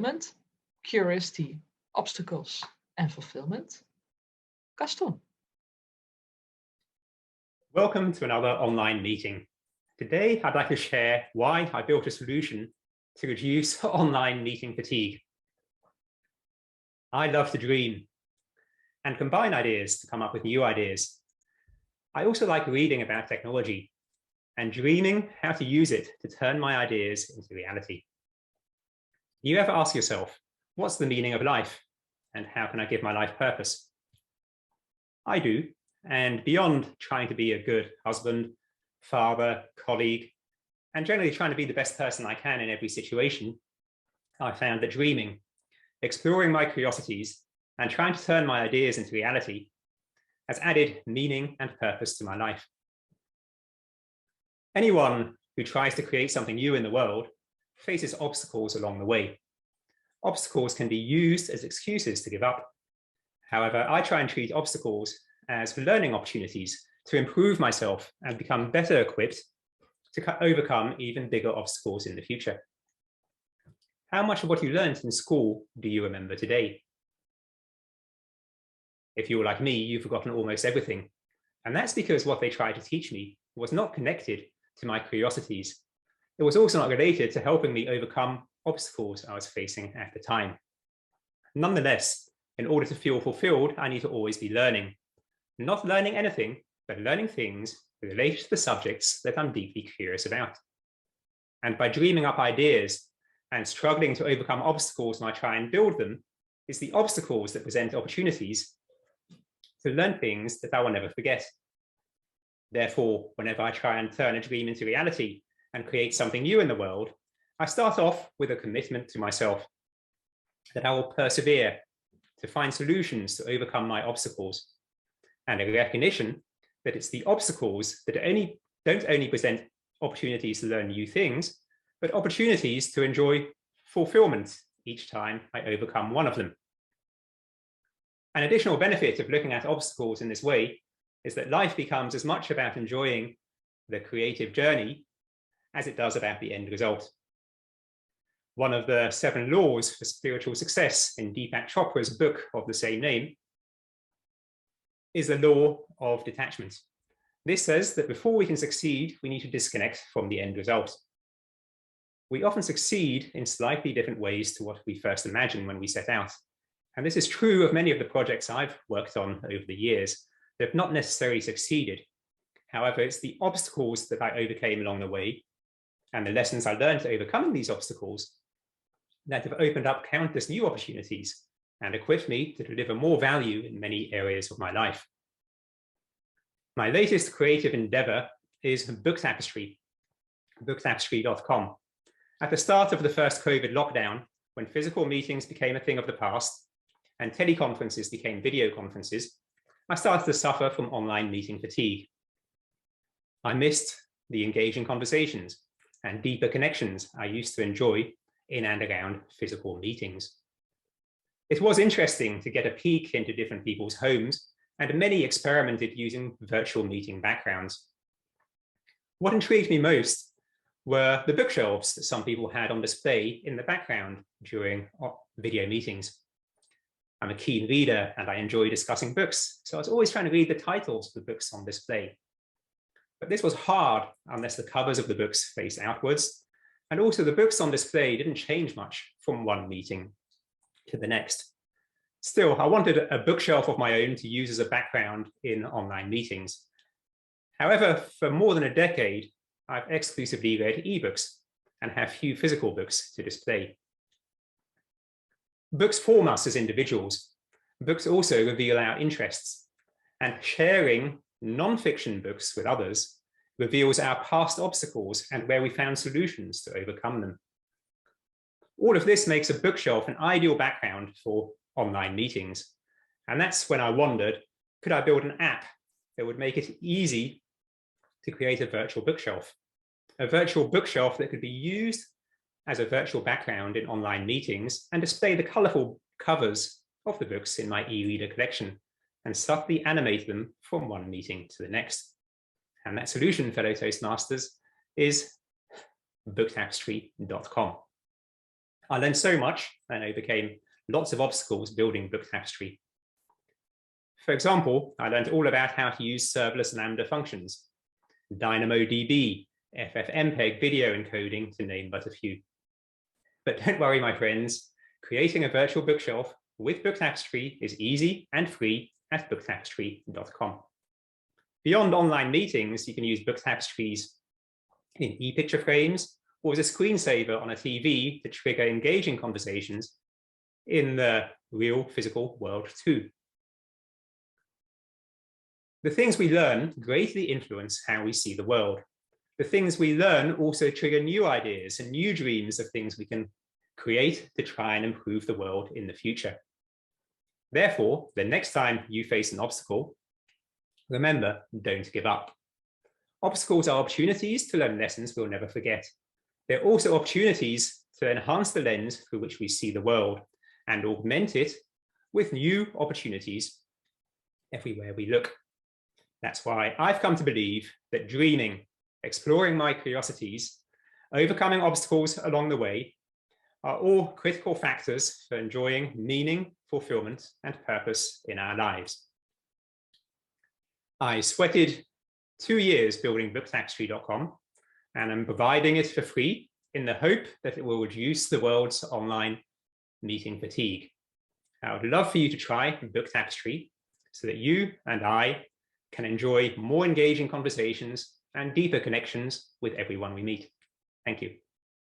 Fulfilment, Curiosity, Obstacles and Fulfillment, Gaston. Welcome to another online meeting. Today, I'd like to share why I built a solution to reduce online meeting fatigue. I love to dream and combine ideas to come up with new ideas. I also like reading about technology and dreaming how to use it to turn my ideas into reality. You ever ask yourself, what's the meaning of life and how can I give my life purpose? I do, and beyond trying to be a good husband, father, colleague, and generally trying to be the best person I can in every situation, I found that dreaming, exploring my curiosities, and trying to turn my ideas into reality has added meaning and purpose to my life. Anyone who tries to create something new in the world faces obstacles along the way. Obstacles can be used as excuses to give up. However, I try and treat obstacles as learning opportunities to improve myself and become better equipped to overcome even bigger obstacles in the future. How much of what you learned in school do you remember today? If you're like me, you've forgotten almost everything. And that's because what they tried to teach me was not connected to my curiosities. It was also not related to helping me overcome obstacles I was facing at the time. Nonetheless, in order to feel fulfilled, I need to always be learning. Not learning anything, but learning things related to the subjects that I'm deeply curious about. And by dreaming up ideas and struggling to overcome obstacles when I try and build them, it's the obstacles that present opportunities to learn things that I will never forget. Therefore, whenever I try and turn a dream into reality and create something new in the world, I start off with a commitment to myself that I will persevere to find solutions to overcome my obstacles, and a recognition that it's the obstacles that don't only present opportunities to learn new things, but opportunities to enjoy fulfillment each time I overcome one of them. An additional benefit of looking at obstacles in this way is that life becomes as much about enjoying the creative journey as it does about the end result. One of the 7 laws for spiritual success in Deepak Chopra's book of the same name is the law of detachment. This says that before we can succeed, we need to disconnect from the end result. We often succeed in slightly different ways to what we first imagined when we set out. And this is true of many of the projects I've worked on over the years. They've not necessarily succeeded. However, it's the obstacles that I overcame along the way and the lessons I learned to overcome these obstacles that have opened up countless new opportunities and equipped me to deliver more value in many areas of my life. My latest creative endeavor is Book Tapestry, booktapestry.com. At the start of the first COVID lockdown, when physical meetings became a thing of the past and teleconferences became video conferences, I started to suffer from online meeting fatigue. I missed the engaging conversations and deeper connections I used to enjoy in and around physical meetings. It was interesting to get a peek into different people's homes, and many experimented using virtual meeting backgrounds. What intrigued me most were the bookshelves that some people had on display in the background during video meetings. I'm a keen reader and I enjoy discussing books, so I was always trying to read the titles of the books on display. But this was hard unless the covers of the books faced outwards, and also the books on display didn't change much from one meeting to the next. Still, I wanted a bookshelf of my own to use as a background in online meetings. However, for more than a decade, I've exclusively read ebooks and have few physical books to display. Books form us as individuals. Books also reveal our interests, and sharing non-fiction books with others reveals our past obstacles and where we found solutions to overcome them. All of this makes a bookshelf an ideal background for online meetings. And that's when I wondered, could I build an app that would make it easy to create a virtual bookshelf that could be used as a virtual background in online meetings and display the colorful covers of the books in my e-reader collection and subtly animate them from one meeting to the next. And that solution, fellow Toastmasters, is booktapestry.com. I learned so much and overcame lots of obstacles building Book Tapestry. For example, I learned all about how to use serverless Lambda functions, DynamoDB, FFmpeg video encoding, to name but a few. But don't worry, my friends, creating a virtual bookshelf with Book Tapestry is easy and free at booktapestry.com. Beyond online meetings, you can use Book Tapestries in e-picture frames or as a screensaver on a TV to trigger engaging conversations in the real physical world too. The things we learn greatly influence how we see the world. The things we learn also trigger new ideas and new dreams of things we can create to try and improve the world in the future. Therefore, the next time you face an obstacle, remember, don't give up. Obstacles are opportunities to learn lessons we'll never forget. They're also opportunities to enhance the lens through which we see the world and augment it with new opportunities everywhere we look. That's why I've come to believe that dreaming, exploring my curiosities, overcoming obstacles along the way are all critical factors for enjoying meaning, fulfillment, and purpose in our lives. I sweated 2 years building booktapestry.com, and I'm providing it for free in the hope that it will reduce the world's online meeting fatigue. I would love for you to try Book Tapestry so that you and I can enjoy more engaging conversations and deeper connections with everyone we meet. Thank you.